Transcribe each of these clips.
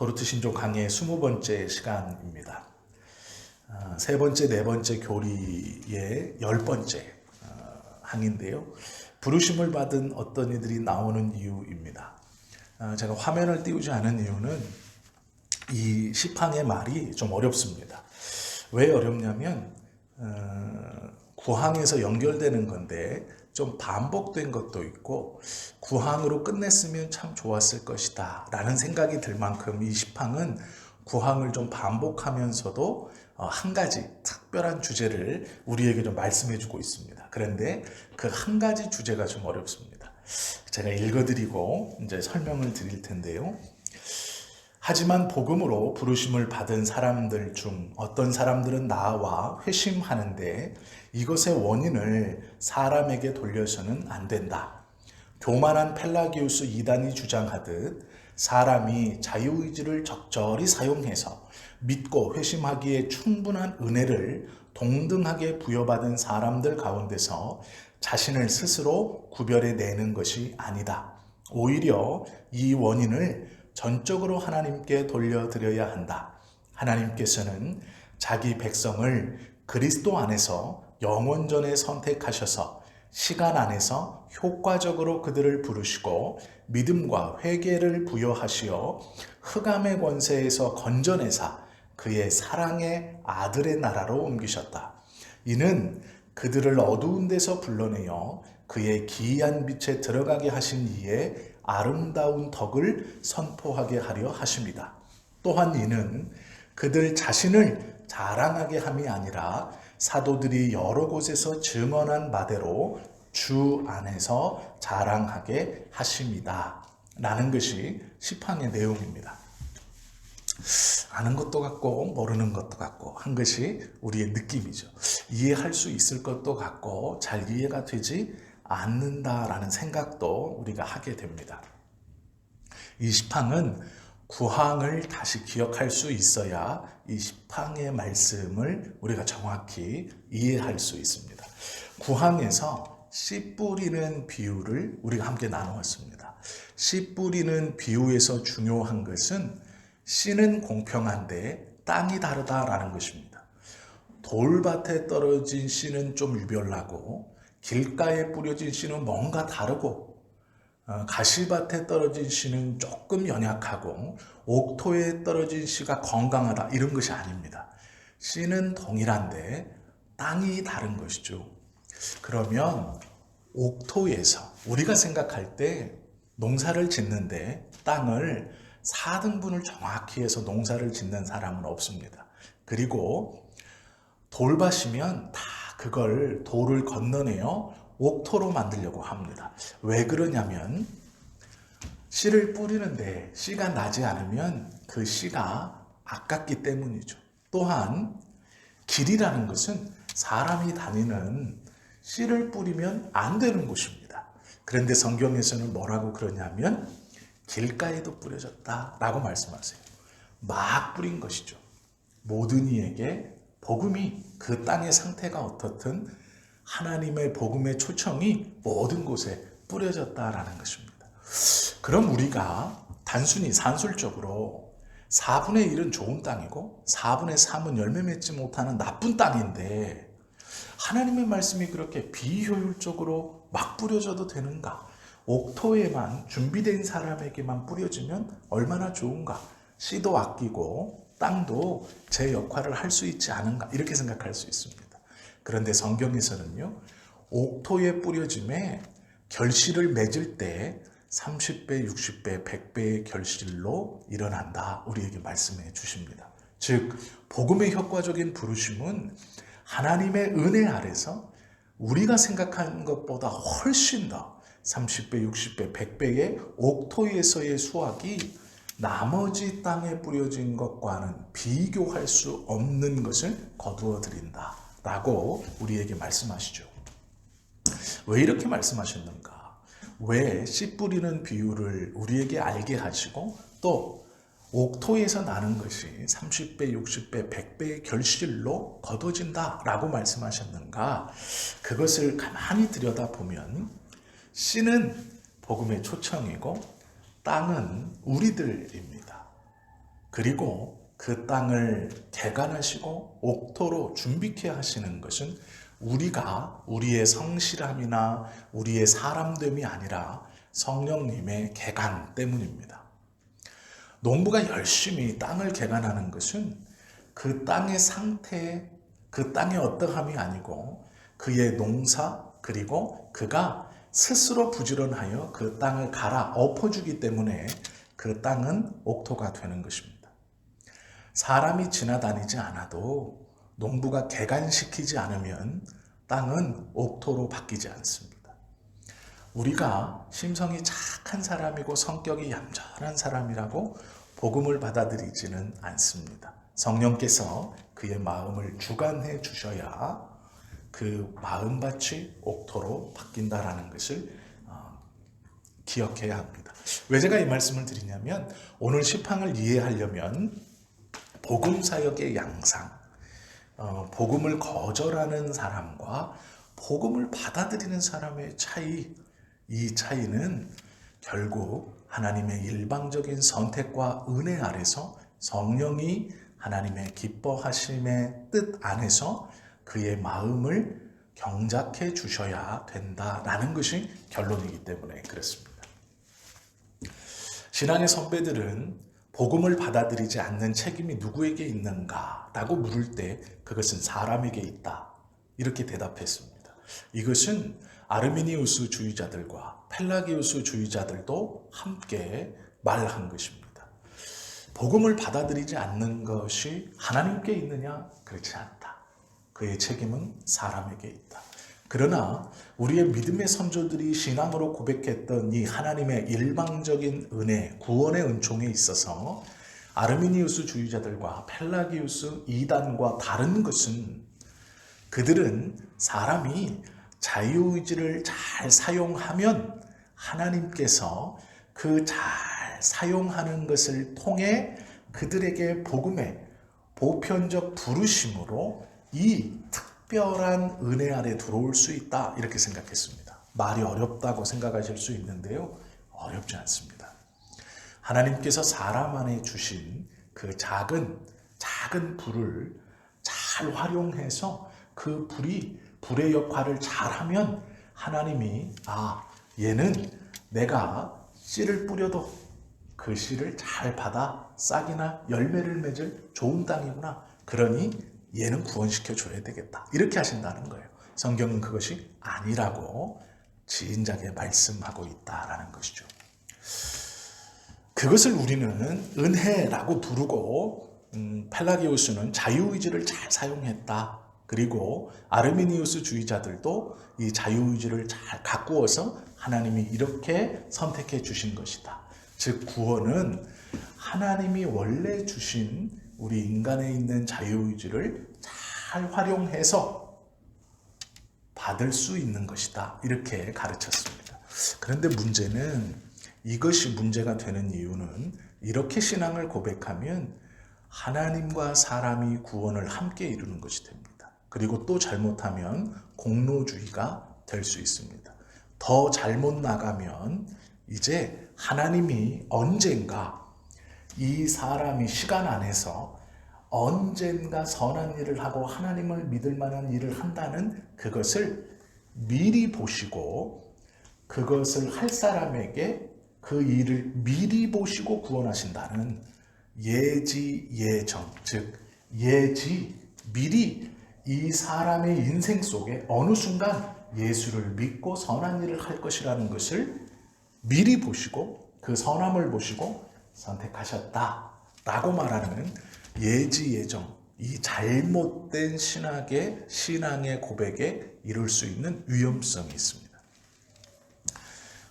도르트 신조 강의 20번째 시간입니다. 세 번째, 네 번째 교리의 10번째 항인데요. 부르심을 받은 어떤 이들이 나오는 이유입니다. 제가 화면을 띄우지 않은 이유는 이 시팡의 말이 좀 어렵습니다. 왜 어렵냐면 구항에서 연결되는 건데 좀 반복된 것도 있고 구항으로 끝냈으면 참 좋았을 것이다 라는 생각이 들 만큼 이 시팡은 구항을 좀 반복하면서도 한 가지 특별한 주제를 우리에게 좀 말씀해 주고 있습니다. 그런데 그 한 가지 주제가 좀 어렵습니다. 제가 읽어드리고 이제 설명을 드릴 텐데요. 하지만 복음으로 부르심을 받은 사람들 중 어떤 사람들은 나와 회심하는데 이것의 원인을 사람에게 돌려서는 안 된다. 교만한 펠라기우스 이단이 주장하듯 사람이 자유의지를 적절히 사용해서 믿고 회심하기에 충분한 은혜를 동등하게 부여받은 사람들 가운데서 자신을 스스로 구별해 내는 것이 아니다. 오히려 이 원인을 전적으로 하나님께 돌려드려야 한다. 하나님께서는 자기 백성을 그리스도 안에서 영원전에 선택하셔서 시간 안에서 효과적으로 그들을 부르시고 믿음과 회개를 부여하시어 흑암의 권세에서 건져내사 그의 사랑의 아들의 나라로 옮기셨다. 이는 그들을 어두운 데서 불러내어 그의 기이한 빛에 들어가게 하신 이의 아름다운 덕을 선포하게 하려 하십니다. 또한 이는 그들 자신을 자랑하게 함이 아니라 사도들이 여러 곳에서 증언한 바대로 주 안에서 자랑하게 하십니다. 라는 것이 시팡의 내용입니다. 아는 것도 같고 모르는 것도 같고 한 것이 우리의 느낌이죠. 이해할 수 있을 것도 같고 잘 이해가 되지 않는다라는 생각도 우리가 하게 됩니다. 이 시팡은 구항을 다시 기억할 수 있어야 이 시팡의 말씀을 우리가 정확히 이해할 수 있습니다. 구항에서 씨 뿌리는 비유를 우리가 함께 나누었습니다. 씨 뿌리는 비유에서 중요한 것은 씨는 공평한데 땅이 다르다라는 것입니다. 돌밭에 떨어진 씨는 좀 유별나고 길가에 뿌려진 씨는 뭔가 다르고 가시밭에 떨어진 씨는 조금 연약하고 옥토에 떨어진 씨가 건강하다 이런 것이 아닙니다. 씨는 동일한데 땅이 다른 것이죠. 그러면 옥토에서 우리가 생각할 때 농사를 짓는데 땅을 4등분을 정확히 해서 농사를 짓는 사람은 없습니다. 그리고 돌밭이면 다 그걸 돌을 건너내어 옥토로 만들려고 합니다. 왜 그러냐면 씨를 뿌리는데 씨가 나지 않으면 그 씨가 아깝기 때문이죠. 또한 길이라는 것은 사람이 다니는 씨를 뿌리면 안 되는 곳입니다. 그런데 성경에서는 뭐라고 그러냐면 길가에도 뿌려졌다라고 말씀하세요. 막 뿌린 것이죠. 모든 이에게 복음이 그 땅의 상태가 어떻든 하나님의 복음의 초청이 모든 곳에 뿌려졌다라는 것입니다. 그럼 우리가 단순히 산술적으로 4분의 1은 좋은 땅이고 4분의 3은 열매 맺지 못하는 나쁜 땅인데 하나님의 말씀이 그렇게 비효율적으로 막 뿌려져도 되는가? 옥토에만 준비된 사람에게만 뿌려지면 얼마나 좋은가? 씨도 아끼고 땅도 제 역할을 할 수 있지 않은가? 이렇게 생각할 수 있습니다. 그런데 성경에서는요, 옥토에 뿌려짐에 결실을 맺을 때 30배, 60배, 100배의 결실로 일어난다. 우리에게 말씀해 주십니다. 즉, 복음의 효과적인 부르심은 하나님의 은혜 아래서 우리가 생각하는 것보다 훨씬 더 30배, 60배, 100배의 옥토에서의 수확이 나머지 땅에 뿌려진 것과는 비교할 수 없는 것을 거두어 드린다 라고 우리에게 말씀하시죠. 왜 이렇게 말씀하셨는가? 왜 씨 뿌리는 비유를 우리에게 알게 하시고 또 옥토에서 나는 것이 30배, 60배, 100배의 결실로 거둬진다 라고 말씀하셨는가? 그것을 가만히 들여다보면 씨는 복음의 초청이고 땅은 우리들입니다. 그리고 그 땅을 개간하시고 옥토로 준비케 하시는 것은 우리가 우리의 성실함이나 우리의 사람됨이 아니라 성령님의 개간 때문입니다. 농부가 열심히 땅을 개간하는 것은 그 땅의 상태, 그 땅의 어떠함이 아니고 그의 농사, 그리고 그가 스스로 부지런하여 그 땅을 갈아 엎어주기 때문에 그 땅은 옥토가 되는 것입니다. 사람이 지나다니지 않아도 농부가 개간시키지 않으면 땅은 옥토로 바뀌지 않습니다. 우리가 심성이 착한 사람이고 성격이 얌전한 사람이라고 복음을 받아들이지는 않습니다. 성령께서 그의 마음을 주관해 주셔야 그 마음밭이 옥토로 바뀐다라는 것을 기억해야 합니다. 왜 제가 이 말씀을 드리냐면 오늘 시황을 이해하려면 복음 사역의 양상, 복음을 거절하는 사람과 복음을 받아들이는 사람의 차이, 이 차이는 결국 하나님의 일방적인 선택과 은혜 아래서 성령이 하나님의 기뻐하심의 뜻 안에서 그의 마음을 경작해 주셔야 된다라는 것이 결론이기 때문에 그렇습니다. 신앙의 선배들은 복음을 받아들이지 않는 책임이 누구에게 있는가라고 물을 때 그것은 사람에게 있다 이렇게 대답했습니다. 이것은 아르미니우스 주의자들과 펠라기우스 주의자들도 함께 말한 것입니다. 복음을 받아들이지 않는 것이 하나님께 있느냐? 그렇지 않다. 그의 책임은 사람에게 있다. 그러나 우리의 믿음의 선조들이 신앙으로 고백했던 이 하나님의 일방적인 은혜, 구원의 은총에 있어서 아르미니우스 주의자들과 펠라기우스 이단과 다른 것은 그들은 사람이 자유의지를 잘 사용하면 하나님께서 그 잘 사용하는 것을 통해 그들에게 복음의 보편적 부르심으로 이 특별한 은혜 아래 들어올 수 있다 이렇게 생각했습니다. 말이 어렵다고 생각하실 수 있는데요. 어렵지 않습니다. 하나님께서 사람 안에 주신 그 작은 불을 잘 활용해서 그 불의 역할을 잘하면 하나님이 얘는 내가 씨를 뿌려도 그 씨를 잘 받아 싹이나 열매를 맺을 좋은 땅이구나. 그러니 얘는 구원시켜 줘야 되겠다. 이렇게 하신다는 거예요. 성경은 그것이 아니라고 진작에 말씀하고 있다라는 것이죠. 그것을 우리는 은혜라고 부르고 펠라기우스는 자유의지를 잘 사용했다. 그리고 아르미니우스 주의자들도 이 자유의지를 잘 가꾸어서 하나님이 이렇게 선택해 주신 것이다. 즉 구원은 하나님이 원래 주신 우리 인간에 있는 자유의지를 잘 활용해서 받을 수 있는 것이다. 이렇게 가르쳤습니다. 그런데 문제는 이것이 문제가 되는 이유는 이렇게 신앙을 고백하면 하나님과 사람이 구원을 함께 이루는 것이 됩니다. 그리고 또 잘못하면 공로주의가 될 수 있습니다. 더 잘못 나가면 이제 하나님이 언젠가 이 사람이 시간 안에서 언젠가 선한 일을 하고 하나님을 믿을 만한 일을 한다는 그것을 미리 보시고 그것을 할 사람에게 그 일을 미리 보시고 구원하신다는 예지예정, 즉 미리 이 사람의 인생 속에 어느 순간 예수를 믿고 선한 일을 할 것이라는 것을 미리 보시고 그 선함을 보시고 선택하셨다라고 말하는 예지예정, 이 잘못된 신앙의 고백에 이룰 수 있는 위험성이 있습니다.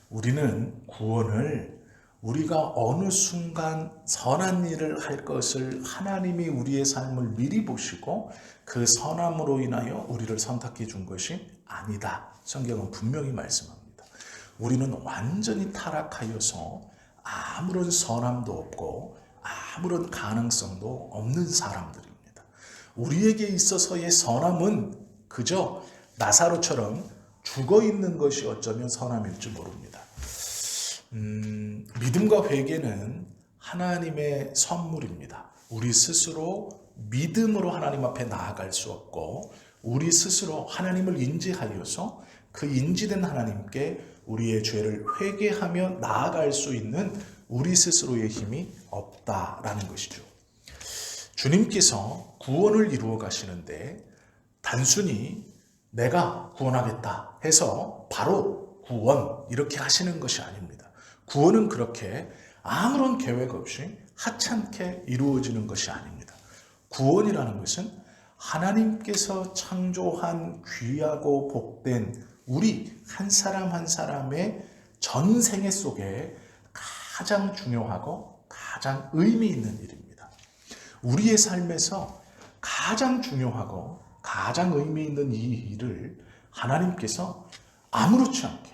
우리는 구원을 우리가 어느 순간 선한 일을 할 것을 하나님이 우리의 삶을 미리 보시고 그 선함으로 인하여 우리를 선택해 준 것이 아니다. 성경은 분명히 말씀합니다. 우리는 완전히 타락하여서 아무런 선함도 없고 아무런 가능성도 없는 사람들입니다. 우리에게 있어서의 선함은 그저 나사로처럼 죽어 있는 것이 어쩌면 선함일지 모릅니다. 믿음과 회개는 하나님의 선물입니다. 우리 스스로 믿음으로 하나님 앞에 나아갈 수 없고 우리 스스로 하나님을 인지하여서 그 인지된 하나님께 우리의 죄를 회개하며 나아갈 수 있는 우리 스스로의 힘이 없다라는 것이죠. 주님께서 구원을 이루어 가시는데 단순히 내가 구원하겠다 해서 바로 구원 이렇게 하시는 것이 아닙니다. 구원은 그렇게 아무런 계획 없이 하찮게 이루어지는 것이 아닙니다. 구원이라는 것은 하나님께서 창조한 귀하고 복된 우리 한 사람 한 사람의 전생애 속에 가장 중요하고 가장 의미 있는 일입니다. 우리의 삶에서 가장 중요하고 가장 의미 있는 이 일을 하나님께서 아무렇지 않게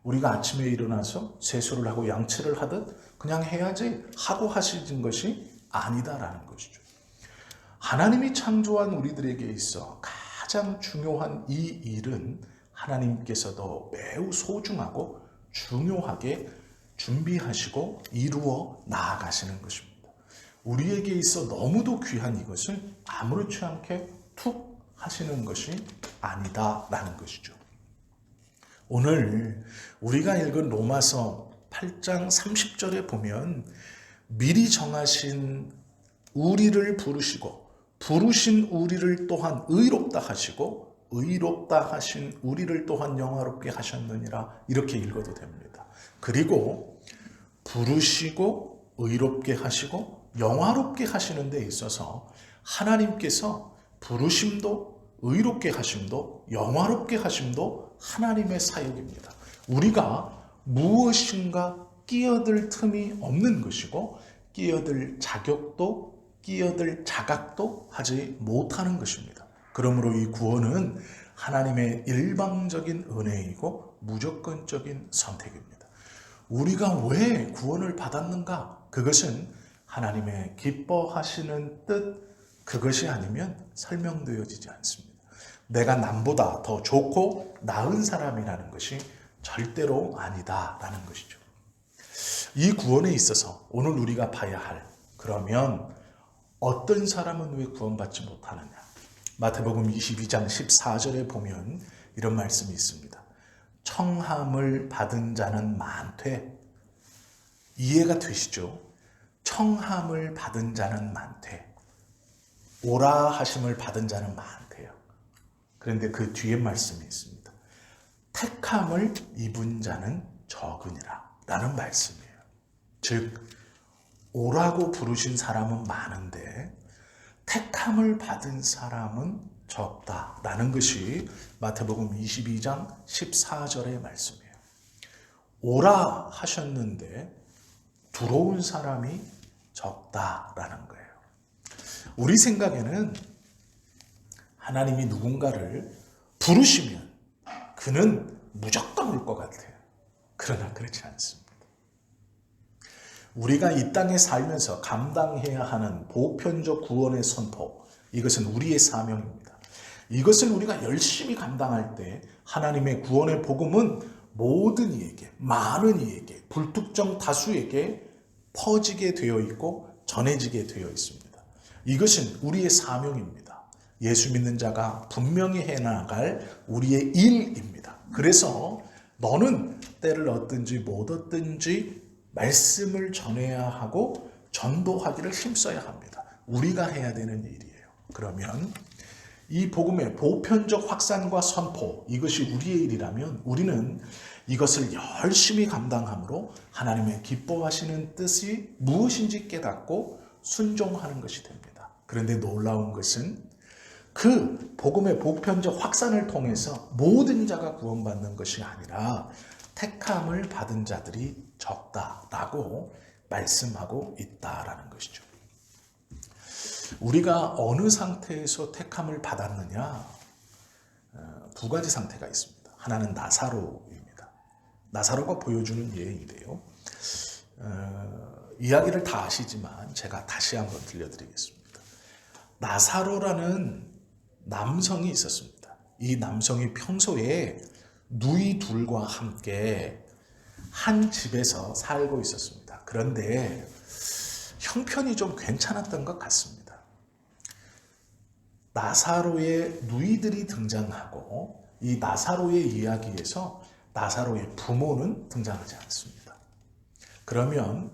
우리가 아침에 일어나서 세수를 하고 양치를 하듯 그냥 해야지 하고 하시는 것이 아니다라는 것이죠. 하나님이 창조한 우리들에게 있어 가장 중요한 이 일은 하나님께서도 매우 소중하고 중요하게 준비하시고 이루어 나아가시는 것입니다. 우리에게 있어 너무도 귀한 이것을 아무렇지 않게 툭 하시는 것이 아니다라는 것이죠. 오늘 우리가 읽은 로마서 8장 30절에 보면 미리 정하신 우리를 부르시고 부르신 우리를 또한 의롭다 하시고 의롭다 하신 우리를 또한 영화롭게 하셨느니라 이렇게 읽어도 됩니다. 그리고 부르시고 의롭게 하시고 영화롭게 하시는 데 있어서 하나님께서 부르심도 의롭게 하심도 영화롭게 하심도 하나님의 사역입니다. 우리가 무엇인가 끼어들 틈이 없는 것이고 끼어들 자격도 끼어들 자각도 하지 못하는 것입니다. 그러므로 이 구원은 하나님의 일방적인 은혜이고 무조건적인 선택입니다. 우리가 왜 구원을 받았는가? 그것은 하나님의 기뻐하시는 뜻, 그것이 아니면 설명되어지지 않습니다. 내가 남보다 더 좋고 나은 사람이라는 것이 절대로 아니다라는 것이죠. 이 구원에 있어서 오늘 우리가 봐야 할, 그러면 어떤 사람은 왜 구원받지 못하느냐? 마태복음 22장 14절에 보면 이런 말씀이 있습니다. 청함을 받은 자는 많되, 이해가 되시죠? 청함을 받은 자는 많되 오라 하심을 받은 자는 많대요. 그런데 그 뒤에 말씀이 있습니다. 택함을 입은 자는 적으니라 라는 말씀이에요. 즉 오라고 부르신 사람은 많은데 택함을 받은 사람은 적다라는 것이 마태복음 22장 14절의 말씀이에요. 오라 하셨는데 들어온 사람이 적다라는 거예요. 우리 생각에는 하나님이 누군가를 부르시면 그는 무조건 올 것 같아요. 그러나 그렇지 않습니다. 우리가 이 땅에 살면서 감당해야 하는 보편적 구원의 선포, 이것은 우리의 사명입니다. 이것을 우리가 열심히 감당할 때 하나님의 구원의 복음은 모든 이에게, 많은 이에게, 불특정 다수에게 퍼지게 되어 있고 전해지게 되어 있습니다. 이것은 우리의 사명입니다. 예수 믿는 자가 분명히 해나갈 우리의 일입니다. 그래서 너는 때를 얻든지 못 얻든지 말씀을 전해야 하고 전도하기를 힘써야 합니다. 우리가 해야 되는 일이에요. 그러면 이 복음의 보편적 확산과 선포, 이것이 우리의 일이라면 우리는 이것을 열심히 감당함으로 하나님의 기뻐하시는 뜻이 무엇인지 깨닫고 순종하는 것이 됩니다. 그런데 놀라운 것은 그 복음의 보편적 확산을 통해서 모든 자가 구원받는 것이 아니라 택함을 받은 자들이 적다라고 말씀하고 있다라는 것이죠. 우리가 어느 상태에서 택함을 받았느냐? 두 가지 상태가 있습니다. 하나는 나사로입니다. 나사로가 보여주는 예인데요. 이야기를 다 아시지만 제가 다시 한번 들려드리겠습니다. 나사로라는 남성이 있었습니다. 이 남성이 평소에 누이 둘과 함께 한 집에서 살고 있었습니다. 그런데 형편이 좀 괜찮았던 것 같습니다. 나사로의 누이들이 등장하고 이 나사로의 이야기에서 나사로의 부모는 등장하지 않습니다. 그러면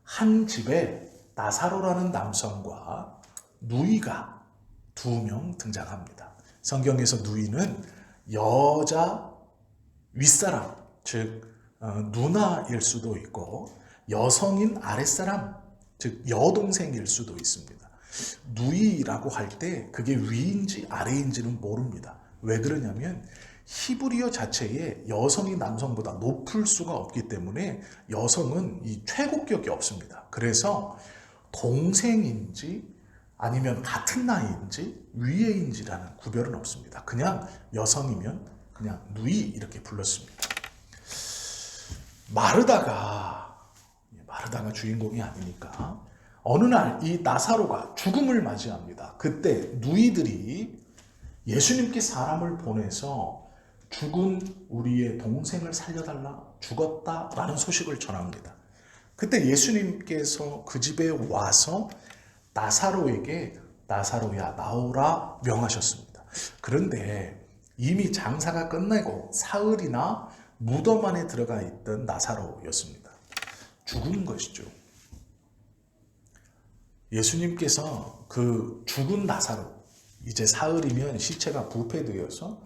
한 집에 나사로라는 남성과 누이가 2명 등장합니다. 성경에서 누이는 여자 윗사람, 즉 누나일 수도 있고 여성인 아랫사람, 즉 여동생일 수도 있습니다. 누이라고 할 때 그게 위인지 아래인지는 모릅니다. 왜 그러냐면 히브리어 자체에 여성이 남성보다 높을 수가 없기 때문에 여성은 이 최고격이 없습니다. 그래서 동생인지 아니면 같은 나이인지 위에인지라는 구별은 없습니다. 그냥 여성이면 그냥 누이 이렇게 불렀습니다. 마르다가 주인공이 아니니까 어느 날 이 나사로가 죽음을 맞이합니다. 그때 누이들이 예수님께 사람을 보내서 죽은 우리의 동생을 살려달라, 죽었다라는 소식을 전합니다. 그때 예수님께서 그 집에 와서 나사로에게 나사로야 나오라 명하셨습니다. 그런데 이미 장사가 끝나고 사흘이나 무덤 안에 들어가 있던 나사로였습니다. 죽은 것이죠. 예수님께서 그 죽은 나사로, 이제 사흘이면 시체가 부패되어서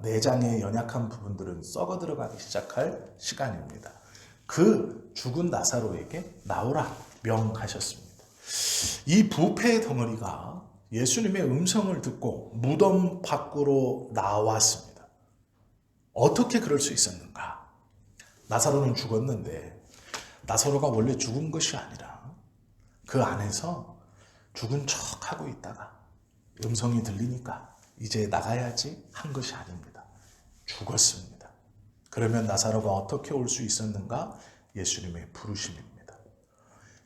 내장의 연약한 부분들은 썩어 들어가기 시작할 시간입니다. 그 죽은 나사로에게 나오라 명하셨습니다. 이 부패의 덩어리가 예수님의 음성을 듣고 무덤 밖으로 나왔습니다. 어떻게 그럴 수 있었는가? 나사로는 죽었는데 나사로가 원래 죽은 것이 아니라 그 안에서 죽은 척하고 있다가 음성이 들리니까 이제 나가야지 한 것이 아닙니다. 죽었습니다. 그러면 나사로가 어떻게 올 수 있었는가? 예수님의 부르심입니다.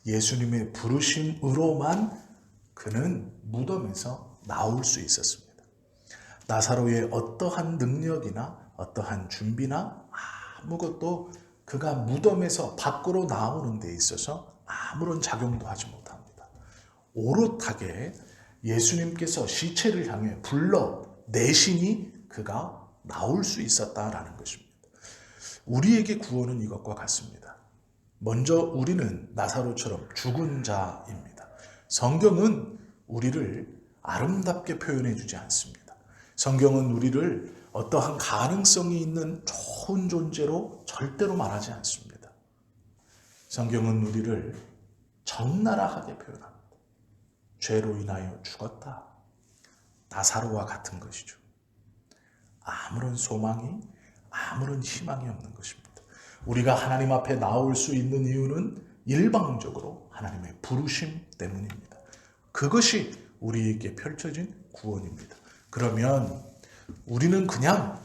예수님의 부르심으로만 그는 무덤에서 나올 수 있었습니다. 나사로의 어떠한 능력이나 어떠한 준비나 아무것도 그가 무덤에서 밖으로 나오는 데 있어서 아무런 작용도 하지 못합니다. 오롯하게 예수님께서 시체를 향해 불러내시니 그가 나올 수 있었다라는 것입니다. 우리에게 구원은 이것과 같습니다. 먼저 우리는 나사로처럼 죽은 자입니다. 성경은 우리를 아름답게 표현해 주지 않습니다. 성경은 우리를 어떠한 가능성이 있는 좋은 존재로 절대로 말하지 않습니다. 성경은 우리를 적나라하게 표현합니다. 죄로 인하여 죽었다. 나사로와 같은 것이죠. 아무런 소망이, 아무런 희망이 없는 것입니다. 우리가 하나님 앞에 나올 수 있는 이유는 일방적으로 하나님의 부르심 때문입니다. 그것이 우리에게 펼쳐진 구원입니다. 그러면 우리는 그냥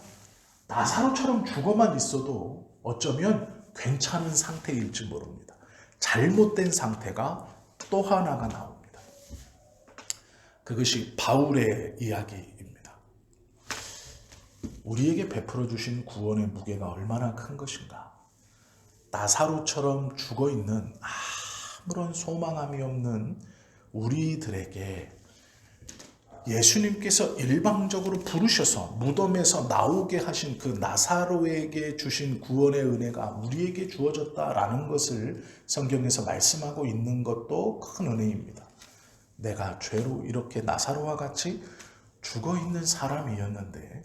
나사로처럼 죽어만 있어도 어쩌면 괜찮은 상태일지 모릅니다. 잘못된 상태가 또 하나가 나옵니다. 그것이 바울의 이야기입니다. 우리에게 베풀어 주신 구원의 무게가 얼마나 큰 것인가. 나사로처럼 죽어있는 아무런 소망함이 없는 우리들에게 예수님께서 일방적으로 부르셔서 무덤에서 나오게 하신 그 나사로에게 주신 구원의 은혜가 우리에게 주어졌다라는 것을 성경에서 말씀하고 있는 것도 큰 은혜입니다. 내가 죄로 이렇게 나사로와 같이 죽어있는 사람이었는데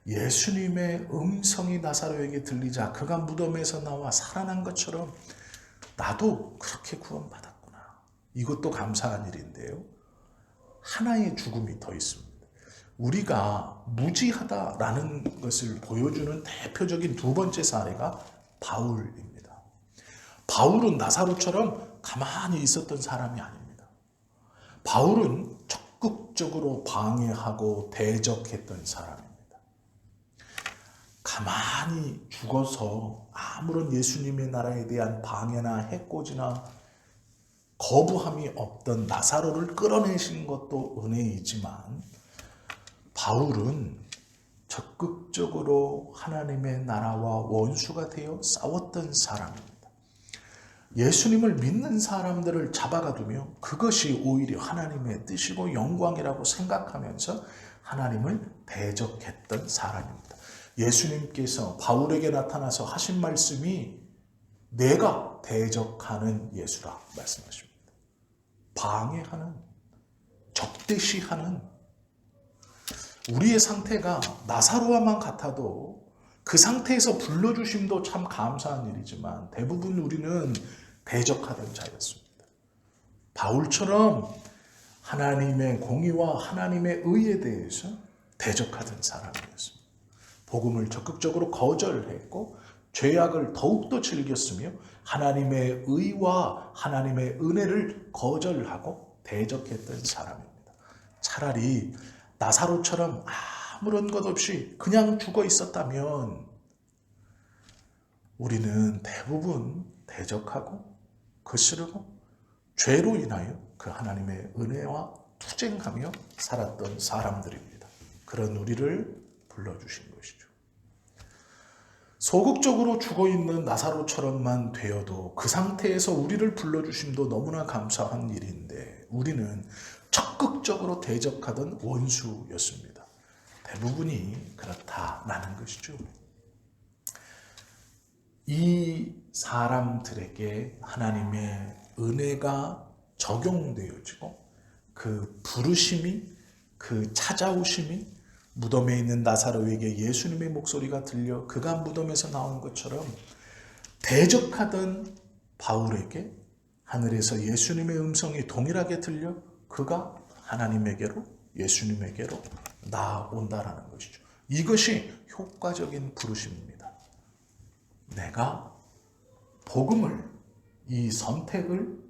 예수님의 음성이 나사로에게 들리자 그가 무덤에서 나와 살아난 것처럼 나도 그렇게 구원받았구나. 이것도 감사한 일인데요. 하나의 죽음이 더 있습니다. 우리가 무지하다라는 것을 보여주는 대표적인 두 번째 사례가 바울입니다. 바울은 나사로처럼 가만히 있었던 사람이 아닙니다. 바울은 적극적으로 방해하고 대적했던 사람입니다. 가만히 죽어서 아무런 예수님의 나라에 대한 방해나 해코지나 거부함이 없던 나사로를 끌어내신 것도 은혜이지만 바울은 적극적으로 하나님의 나라와 원수가 되어 싸웠던 사람입니다. 예수님을 믿는 사람들을 잡아가두며 그것이 오히려 하나님의 뜻이고 영광이라고 생각하면서 하나님을 대적했던 사람입니다. 예수님께서 바울에게 나타나서 하신 말씀이 내가 대적하는 예수라 말씀하십니다. 방해하는, 적대시하는, 우리의 상태가 나사로와만 같아도 그 상태에서 불러주심도 참 감사한 일이지만 대부분 우리는 대적하던 자였습니다. 바울처럼 하나님의 공의와 하나님의 의에 대해서 대적하던 사람이었습니다. 복음을 적극적으로 거절했고 죄악을 더욱더 즐겼으며 하나님의 의와 하나님의 은혜를 거절하고 대적했던 사람입니다. 차라리 나사로처럼 아무런 것 없이 그냥 죽어 있었다면 우리는 대부분 대적하고 거스르고 죄로 인하여 그 하나님의 은혜와 투쟁하며 살았던 사람들입니다. 그런 우리를 불러주신 것이죠. 소극적으로 죽어있는 나사로처럼만 되어도 그 상태에서 우리를 불러주심도 너무나 감사한 일인데 우리는 적극적으로 대적하던 원수였습니다. 대부분이 그렇다라는 것이죠. 이 사람들에게 하나님의 은혜가 적용되어지고 그 부르심이, 그 찾아오심이 무덤에 있는 나사로에게 예수님의 목소리가 들려 그가 무덤에서 나온 것처럼 대적하던 바울에게 하늘에서 예수님의 음성이 동일하게 들려 그가 하나님에게로, 예수님에게로 나아온다라는 것이죠. 이것이 효과적인 부르심입니다. 내가 복음을, 이 선택을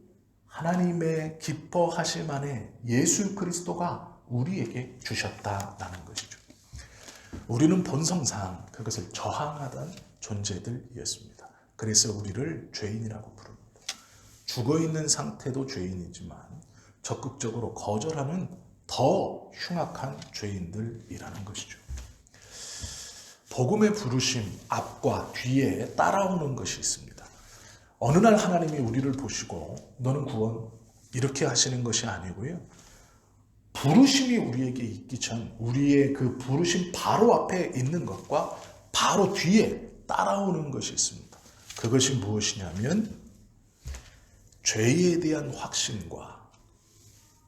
하나님의 기뻐하심 안에 예수 그리스도가 우리에게 주셨다라는 것이죠. 우리는 본성상 그것을 저항하던 존재들이었습니다. 그래서 우리를 죄인이라고 부릅니다. 죽어있는 상태도 죄인이지만 적극적으로 거절하는 더 흉악한 죄인들이라는 것이죠. 복음의 부르심 앞과 뒤에 따라오는 것이 있습니다. 어느 날 하나님이 우리를 보시고 너는 구원 이렇게 하시는 것이 아니고요. 부르심이 우리에게 있기 전 우리의 그 부르심 바로 앞에 있는 것과 바로 뒤에 따라오는 것이 있습니다. 그것이 무엇이냐면 죄에 대한 확신과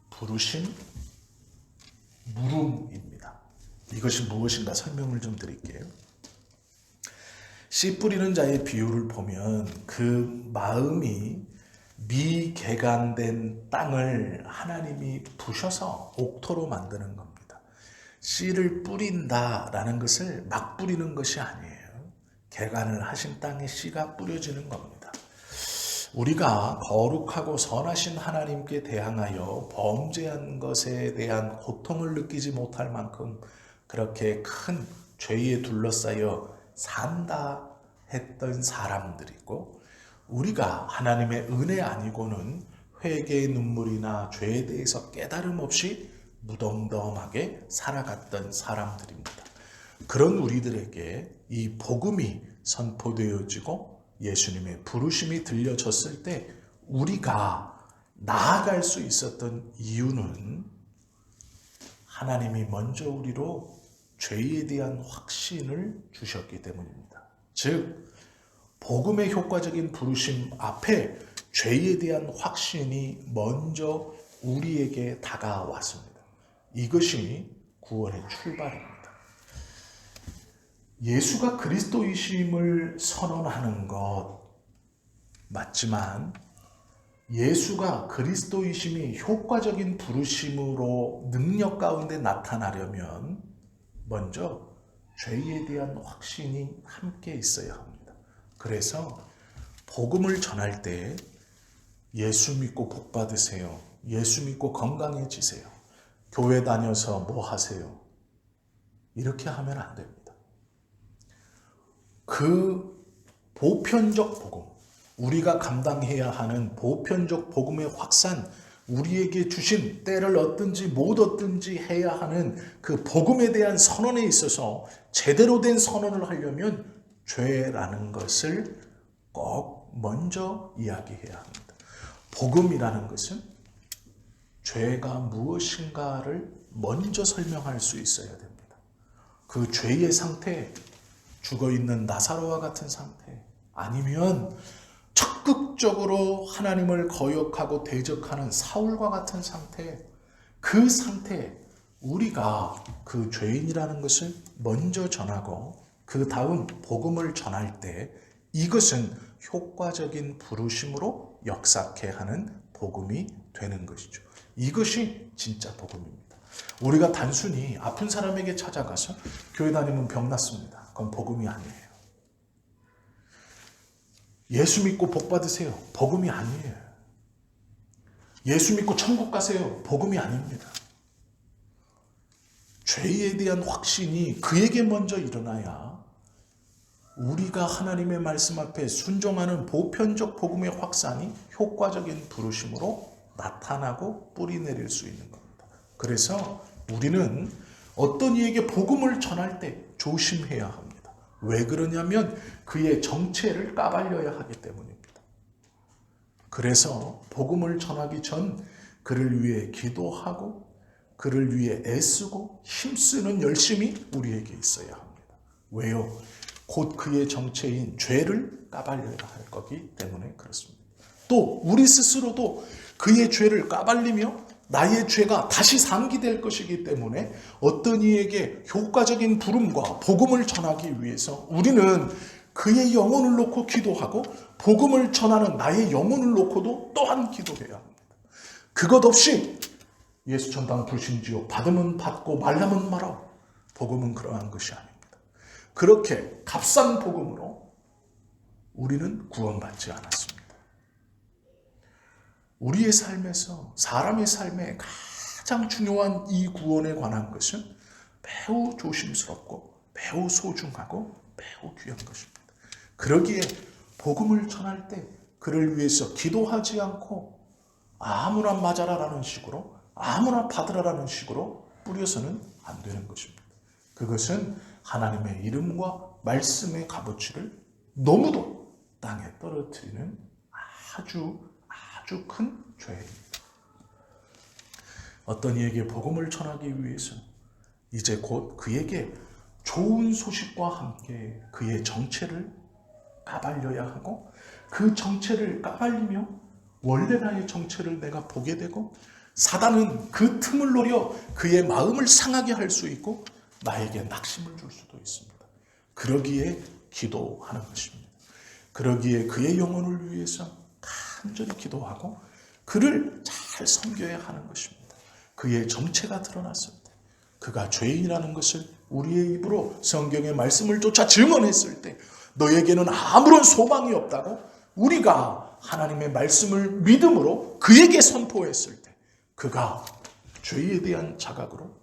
부르심, 물음입니다. 이것이 무엇인가 설명을 좀 드릴게요. 씨 뿌리는 자의 비유를 보면 그 마음이 미개간된 땅을 하나님이 부셔서 옥토로 만드는 겁니다. 씨를 뿌린다라는 것을 막 뿌리는 것이 아니에요. 개간을 하신 땅에 씨가 뿌려지는 겁니다. 우리가 거룩하고 선하신 하나님께 대항하여 범죄한 것에 대한 고통을 느끼지 못할 만큼 그렇게 큰 죄에 둘러싸여 산다 했던 사람들이고 우리가 하나님의 은혜 아니고는 회개의 눈물이나 죄에 대해서 깨달음 없이 무덤덤하게 살아갔던 사람들입니다. 그런 우리들에게 이 복음이 선포되어지고 예수님의 부르심이 들려졌을 때 우리가 나아갈 수 있었던 이유는 하나님이 먼저 우리로 죄에 대한 확신을 주셨기 때문입니다. 즉 복음의 효과적인 부르심 앞에 죄에 대한 확신이 먼저 우리에게 다가왔습니다. 이것이 구원의 출발입니다. 예수가 그리스도이심을 선언하는 것 맞지만 예수가 그리스도이심이 효과적인 부르심으로 능력 가운데 나타나려면 먼저 죄에 대한 확신이 함께 있어야 합니다. 그래서 복음을 전할 때 예수 믿고 복 받으세요. 예수 믿고 건강해지세요. 교회 다녀서 뭐 하세요? 이렇게 하면 안 됩니다. 그 보편적 복음, 우리가 감당해야 하는 보편적 복음의 확산, 우리에게 주신 때를 얻든지 못 얻든지 해야 하는 그 복음에 대한 선언에 있어서 제대로 된 선언을 하려면 죄라는 것을 꼭 먼저 이야기해야 합니다. 복음이라는 것은 죄가 무엇인가를 먼저 설명할 수 있어야 됩니다. 그 죄의 상태, 죽어있는 나사로와 같은 상태, 아니면 적극적으로 하나님을 거역하고 대적하는 사울과 같은 상태, 그 상태에 우리가 그 죄인이라는 것을 먼저 전하고 그 다음 복음을 전할 때 이것은 효과적인 부르심으로 역사케 하는 복음이 되는 것이죠. 이것이 진짜 복음입니다. 우리가 단순히 아픈 사람에게 찾아가서 교회 다니면 병 낫습니다. 그건 복음이 아니에요. 예수 믿고 복 받으세요. 복음이 아니에요. 예수 믿고 천국 가세요. 복음이 아닙니다. 죄에 대한 확신이 그에게 먼저 일어나야 우리가 하나님의 말씀 앞에 순종하는 보편적 복음의 확산이 효과적인 부르심으로 나타나고 뿌리 내릴 수 있는 겁니다. 그래서 우리는 어떤 이에게 복음을 전할 때 조심해야 합니다. 왜 그러냐면 그의 정체를 까발려야 하기 때문입니다. 그래서 복음을 전하기 전 그를 위해 기도하고 그를 위해 애쓰고 힘쓰는 열심이 우리에게 있어야 합니다. 왜요? 곧 그의 정체인 죄를 까발려야 할 거기 때문에 그렇습니다. 또 우리 스스로도 그의 죄를 까발리며 나의 죄가 다시 상기될 것이기 때문에 어떤 이에게 효과적인 부름과 복음을 전하기 위해서 우리는 그의 영혼을 놓고 기도하고 복음을 전하는 나의 영혼을 놓고도 또한 기도해야 합니다. 그것 없이 예수 천당 불신지요 받으면 받고 말라면 말아. 복음은 그러한 것이 아닙니다. 그렇게 값싼 복음으로 우리는 구원받지 않았습니다. 우리의 삶에서 사람의 삶에 가장 중요한 이 구원에 관한 것은 매우 조심스럽고 매우 소중하고 매우 귀한 것입니다. 그러기에 복음을 전할 때 그를 위해서 기도하지 않고 아무나 맞아라라는 식으로 아무나 받으라라는 식으로 뿌려서는 안 되는 것입니다. 그것은 하나님의 이름과 말씀의 값어치를 너무도 땅에 떨어뜨리는 아주 큰 죄입니다. 어떤 이에게 복음을 전하기 위해서 이제 곧 그에게 좋은 소식과 함께 그의 정체를 까발려야 하고 그 정체를 까발리며 원래 나의 정체를 내가 보게 되고 사단은 그 틈을 노려 그의 마음을 상하게 할 수 있고 나에게 낙심을 줄 수도 있습니다. 그러기에 기도하는 것입니다. 그러기에 그의 영혼을 위해서 간절히 기도하고 그를 잘 섬겨야 하는 것입니다. 그의 정체가 드러났을 때 그가 죄인이라는 것을 우리의 입으로 성경의 말씀을 쫓아 증언했을 때 너에게는 아무런 소망이 없다고 우리가 하나님의 말씀을 믿음으로 그에게 선포했을 때 그가 죄에 대한 자각으로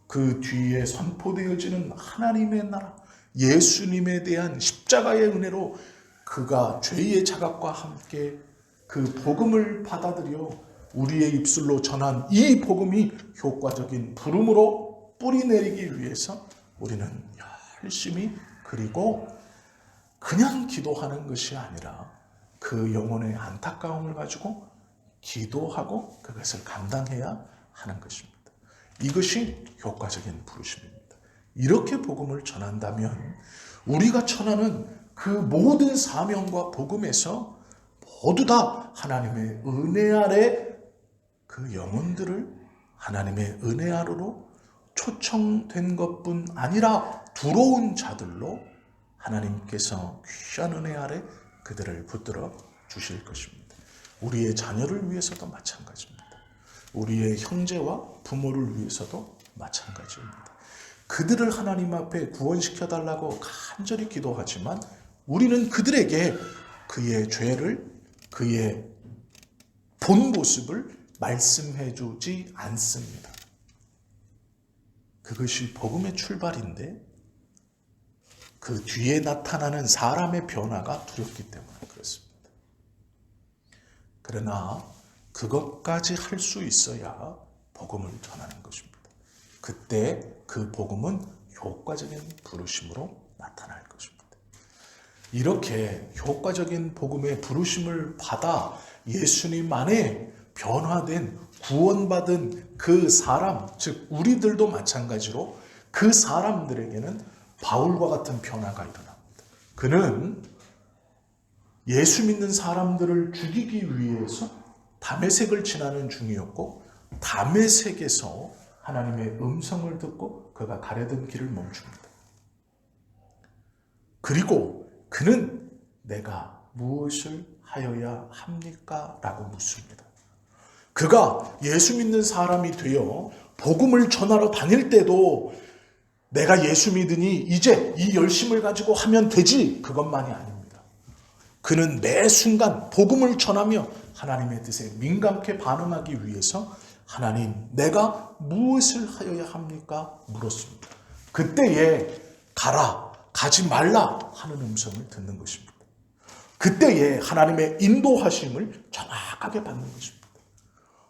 그 뒤에 선포되어지는 하나님의 나라 예수님에 대한 십자가의 은혜로 그가 죄의 자각과 함께 그 복음을 받아들여 우리의 입술로 전한 이 복음이 효과적인 부름으로 뿌리 내리기 위해서 우리는 열심히 그리고 그냥 기도하는 것이 아니라 그 영혼의 안타까움을 가지고 기도하고 그것을 감당해야 하는 것입니다. 이것이 효과적인 부르심입니다. 이렇게 복음을 전한다면 우리가 전하는 그 모든 사명과 복음에서 모두 다 하나님의 은혜 아래 그 영혼들을 하나님의 은혜 아래로 초청된 것뿐 아니라 들어온 자들로 하나님께서 귀한 은혜 아래 그들을 붙들어 주실 것입니다. 우리의 자녀를 위해서도 마찬가지입니다. 우리의 형제와 부모를 위해서도 마찬가지입니다. 그들을 하나님 앞에 구원시켜달라고 간절히 기도하지만 우리는 그들에게 그의 죄를 그의 본 모습을 말씀해 주지 않습니다. 그것이 복음의 출발인데 그 뒤에 나타나는 사람의 변화가 두렵기 때문에 그렇습니다. 그러나 그것까지 할 수 있어야 복음을 전하는 것입니다. 그때 그 복음은 효과적인 부르심으로 나타날 것입니다. 이렇게 효과적인 복음의 부르심을 받아 예수님 안에 변화된 구원받은 그 사람, 즉 우리들도 마찬가지로 그 사람들에게는 바울과 같은 변화가 일어납니다. 그는 예수 믿는 사람들을 죽이기 위해서 다메섹을 지나는 중이었고, 다메섹에서 하나님의 음성을 듣고 그가 가려던 길을 멈춥니다. 그리고 그는 내가 무엇을 하여야 합니까? 라고 묻습니다. 그가 예수 믿는 사람이 되어 복음을 전하러 다닐 때도 내가 예수 믿으니 이제 이 열심을 가지고 하면 되지, 그것만이 아닙니다. 그는 매 순간 복음을 전하며 하나님의 뜻에 민감케 반응하기 위해서 하나님, 내가 무엇을 하여야 합니까? 물었습니다. 그때에 가라, 가지 말라 하는 음성을 듣는 것입니다. 그때에 하나님의 인도하심을 정확하게 받는 것입니다.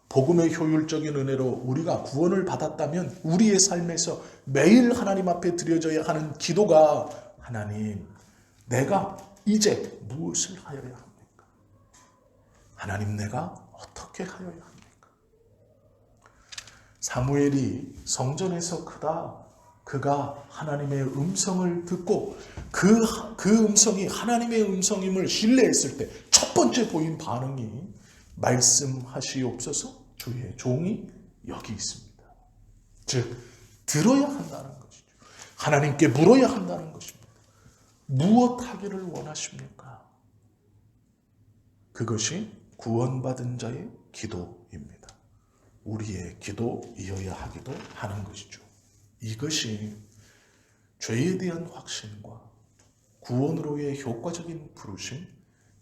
복음의 효율적인 은혜로 우리가 구원을 받았다면 우리의 삶에서 매일 하나님 앞에 드려져야 하는 기도가, 하나님, 내가 이제 무엇을 하여야 합니까? 하나님, 내가 어떻게 하여야 합니까? 사무엘이 성전에서 그가 하나님의 음성을 듣고 그 음성이 하나님의 음성임을 신뢰했을 때 첫 번째 보인 반응이 말씀하시옵소서 주의 종이 여기 있습니다. 즉 들어야 한다는 것이죠. 하나님께 물어야 한다는 것입니다. 무엇 하기를 원하십니까? 그것이 구원받은 자의 기도입니다. 우리의 기도이어야 하기도 하는 것이죠. 이것이 죄에 대한 확신과 구원으로의 효과적인 부르심,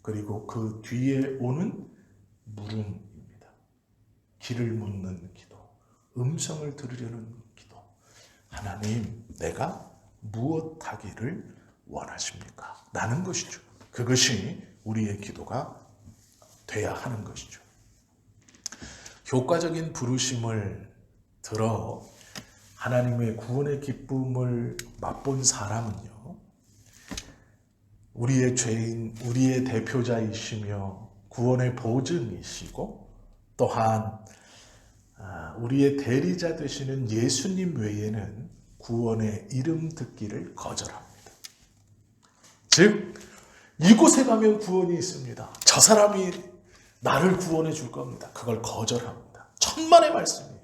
그리고 그 뒤에 오는 물음입니다. 길을 묻는 기도, 음성을 들으려는 기도. 하나님, 내가 무엇 하기를 원하십니까? 라는 것이죠. 그것이 우리의 기도가 돼야 하는 것이죠. 효과적인 부르심을 들어 하나님의 구원의 기쁨을 맛본 사람은요, 우리의 죄인, 우리의 대표자이시며 구원의 보증이시고, 또한 우리의 대리자 되시는 예수님 외에는 구원의 이름 듣기를 거절합니다. 즉, 이곳에 가면 구원이 있습니다. 저 사람이 나를 구원해 줄 겁니다. 그걸 거절합니다. 천만의 말씀이에요.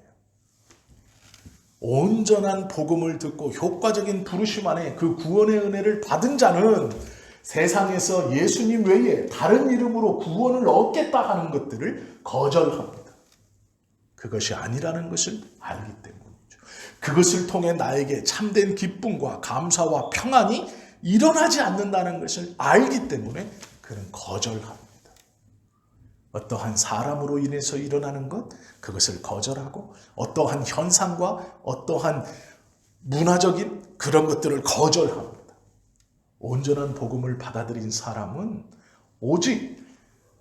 온전한 복음을 듣고 효과적인 부르심 안에 그 구원의 은혜를 받은 자는 세상에서 예수님 외에 다른 이름으로 구원을 얻겠다 하는 것들을 거절합니다. 그것이 아니라는 것을 알기 때문이죠. 그것을 통해 나에게 참된 기쁨과 감사와 평안이 일어나지 않는다는 것을 알기 때문에 그는 거절합니다. 어떠한 사람으로 인해서 일어나는 것, 그것을 거절하고, 어떠한 현상과 어떠한 문화적인 그런 것들을 거절합니다. 온전한 복음을 받아들인 사람은 오직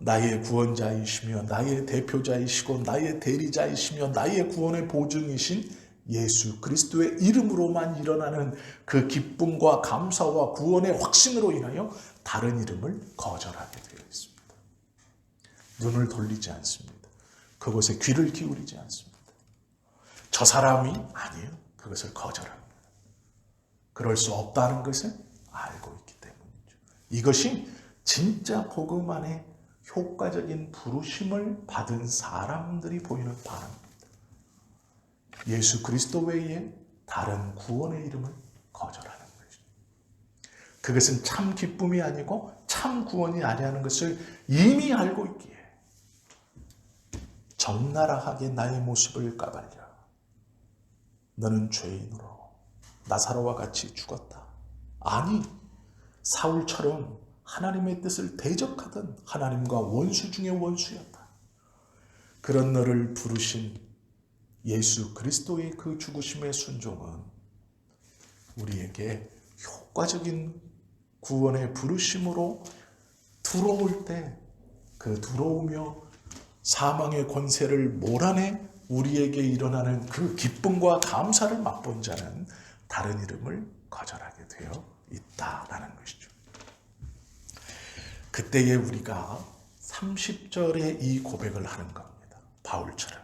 나의 구원자이시며 나의 대표자이시고 나의 대리자이시며 나의 구원의 보증이신 예수 그리스도의 이름으로만 일어나는 그 기쁨과 감사와 구원의 확신으로 인하여 다른 이름을 거절하게 되어 있습니다. 눈을 돌리지 않습니다. 그곳에 귀를 기울이지 않습니다. 저 사람이 아니에요. 그것을 거절합니다. 그럴 수 없다는 것을 알고 있기 때문이죠. 이것이 진짜 복음 안에 효과적인 부르심을 받은 사람들이 보이는 반응입니다. 예수 그리스도 외에 다른 구원의 이름을 거절하는 것이죠. 그것은 참 기쁨이 아니고 참 구원이 아니라는 것을 이미 알고 있기에 적나라하게 나의 모습을 까발려 너는 죄인으로 나사로와 같이 죽었다. 아니, 사울처럼 하나님의 뜻을 대적하던 하나님과 원수 중의 원수였다. 그런 너를 부르신 예수 그리스도의 그 죽으심의 순종은 우리에게 효과적인 구원의 부르심으로 들어올 때 그 들어오며 사망의 권세를 몰아내 우리에게 일어나는 그 기쁨과 감사를 맛본 자는 다른 이름을 거절하게 되어 있다라는 것이죠. 그때에 우리가 30절에 이 고백을 하는 겁니다. 바울처럼.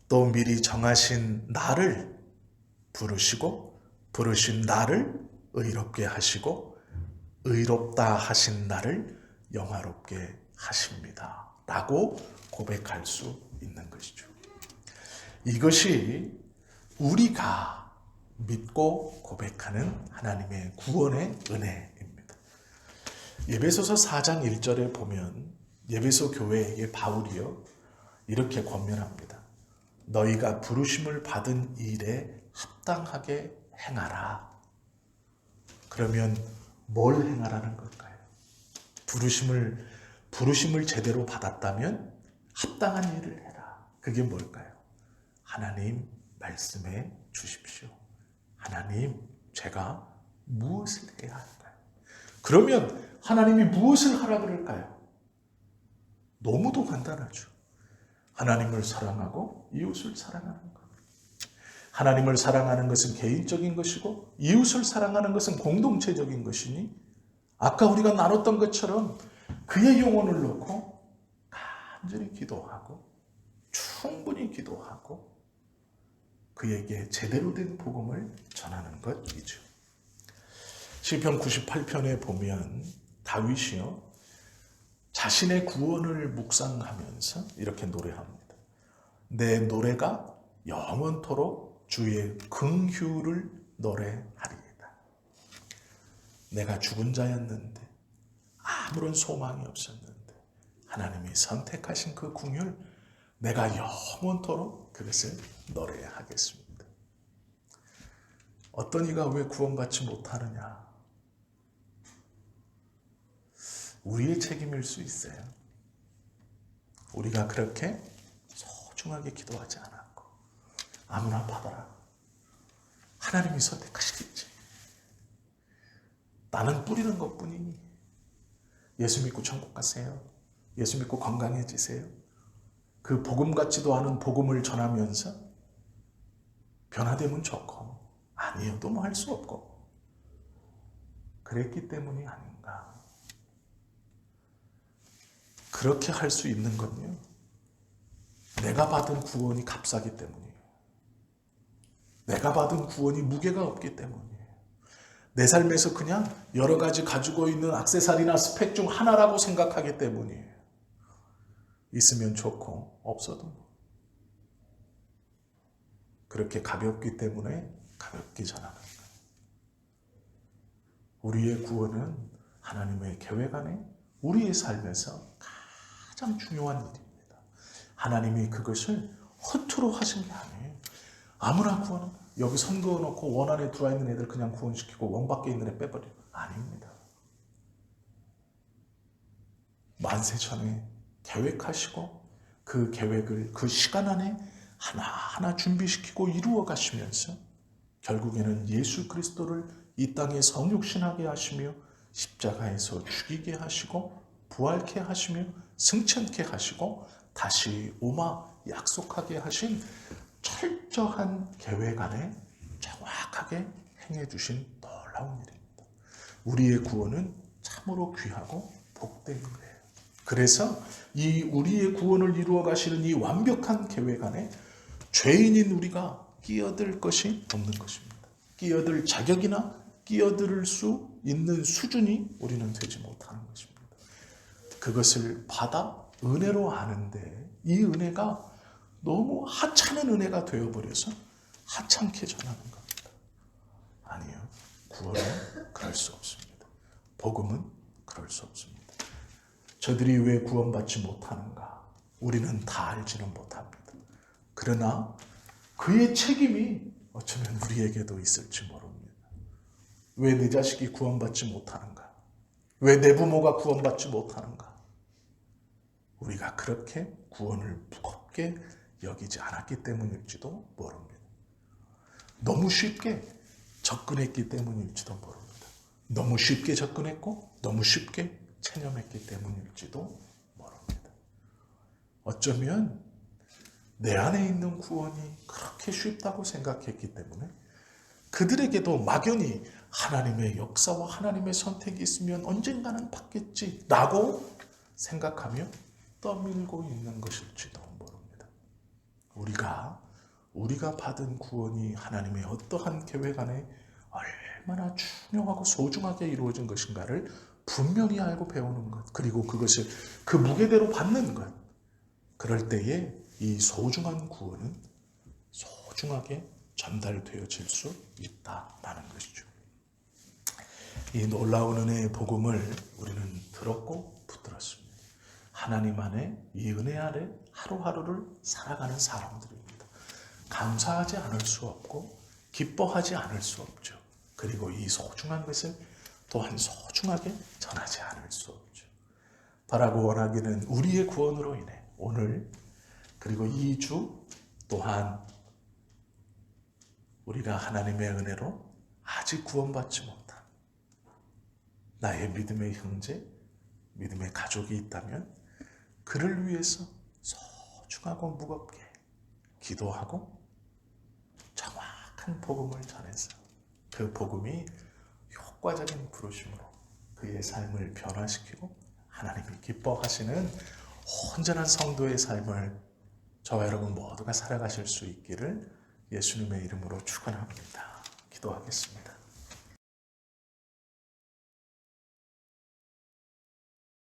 또 미리 정하신 나를 부르시고 부르신 나를 의롭게 하시고 의롭다 하신 나를 영화롭게 하십니다. 라고 고백할 수 있는 것이죠. 이것이 우리가 믿고 고백하는 하나님의 구원의 은혜입니다. 에베소서 4장 1절에 보면 에베소 교회의 바울이요 이렇게 권면합니다. 너희가 부르심을 받은 일에 합당하게 행하라. 그러면 뭘 행하라는 걸까요? 부르심을 제대로 받았다면 합당한 일을 해라. 그게 뭘까요? 하나님 말씀해 주십시오. 하나님, 제가 무엇을 해야 할까요? 그러면 하나님이 무엇을 하라 그럴까요? 너무도 간단하죠. 하나님을 사랑하고 이웃을 사랑하는 것. 하나님을 사랑하는 것은 개인적인 것이고 이웃을 사랑하는 것은 공동체적인 것이니 아까 우리가 나눴던 것처럼 그의 영혼을 놓고 간절히 기도하고 충분히 기도하고 그에게 제대로 된 복음을 전하는 것이죠. 시편 98편에 보면 다윗이요 자신의 구원을 묵상하면서 이렇게 노래합니다. 내 노래가 영원토록 주의 긍휼을 노래하리이다. 내가 죽은 자였는데 아무런 소망이 없었는데 하나님이 선택하신 그 긍휼 내가 영원토록 그것을 노래하겠습니다. 어떤 이가 왜 구원받지 못하느냐? 우리의 책임일 수 있어요. 우리가 그렇게 소중하게 기도하지 않았고 아무나 받아라. 하나님이 선택하시겠지. 나는 뿌리는 것뿐이니 예수 믿고 천국 가세요. 예수 믿고 건강해지세요. 그 복음 같지도 않은 복음을 전하면서 변화되면 좋고 아니어도 뭐 할 수 없고 그랬기 때문이 아닌가. 그렇게 할 수 있는 건요. 내가 받은 구원이 값싸기 때문이에요. 내가 받은 구원이 무게가 없기 때문이에요. 내 삶에서 그냥 여러 가지 가지고 있는 액세서리나 스펙 중 하나라고 생각하기 때문이에요. 있으면 좋고 없어도 그렇게 가볍기 때문에 가볍게 전하는 거예요. 우리의 구원은 하나님의 계획 안에 우리의 삶에서 가장 중요한 일입니다. 하나님이 그것을 허투루 하신 게 아니에요. 아무나 구원은 여기 선 그어놓고 원 안에 들어와 있는 애들 그냥 구원시키고 원 밖에 있는 애 빼버려. 아닙니다. 만세 전에 계획하시고 그 계획을 그 시간 안에 하나하나 준비시키고 이루어 가시면서 결국에는 예수 그리스도를 이 땅에 성육신하게 하시며 십자가에서 죽이게 하시고 부활케 하시며 승천케 하시고 다시 오마 약속하게 하신 철저한 계획 안에 정확하게 행해 주신 놀라운 일입니다. 우리의 구원은 참으로 귀하고 복된 거예요. 그래서 이 우리의 구원을 이루어 가시는 이 완벽한 계획 안에 죄인인 우리가 끼어들 것이 없는 것입니다. 끼어들 자격이나 끼어들 수 있는 수준이 우리는 되지 못하는 것입니다. 그것을 받아 은혜로 아는데 이 은혜가 너무 하찮은 은혜가 되어버려서 하찮게 전하는 겁니다. 아니요. 구원은 그럴 수 없습니다. 복음은 그럴 수 없습니다. 저들이 왜 구원받지 못하는가? 우리는 다 알지는 못합니다. 그러나 그의 책임이 어쩌면 우리에게도 있을지 모릅니다. 왜 내 자식이 구원받지 못하는가? 왜 내 부모가 구원받지 못하는가? 우리가 그렇게 구원을 무겁게 여기지 않았기 때문일지도 모릅니다. 너무 쉽게 접근했기 때문일지도 모릅니다. 너무 쉽게 접근했고 너무 쉽게 체념했기 때문일지도 모릅니다. 어쩌면 내 안에 있는 구원이 그렇게 쉽다고 생각했기 때문에 그들에게도 막연히 하나님의 역사와 하나님의 선택이 있으면 언젠가는 받겠지 라고 생각하며 떠밀고 있는 것일지도 모릅니다. 우리가 받은 구원이 하나님의 어떠한 계획 안에 얼마나 중요하고 소중하게 이루어진 것인가를 분명히 알고 배우는 것, 그리고 그것을 그 무게대로 받는 것, 그럴 때에 이 소중한 구원은 소중하게 전달되어질 수 있다라는 것이죠. 이 놀라운 은혜의 복음을 우리는 들었고 붙들었습니다. 하나님 안에 이 은혜 아래 하루하루를 살아가는 사람들입니다. 감사하지 않을 수 없고 기뻐하지 않을 수 없죠. 그리고 이 소중한 것을 또한 소중하게 전하지 않을 수 없죠. 바라고 원하기는 우리의 구원으로 인해 오늘 그리고 이 주 또한 우리가 하나님의 은혜로 아직 구원받지 못한 나의 믿음의 형제, 믿음의 가족이 있다면 그를 위해서 소중하고 무겁게 기도하고 정확한 복음을 전해서 그 복음이 효과적인 부르심으로 그의 삶을 변화시키고 하나님이 기뻐하시는 온전한 성도의 삶을 저와 여러분 모두가 살아가실 수 있기를 예수님의 이름으로 축원합니다. 기도하겠습니다.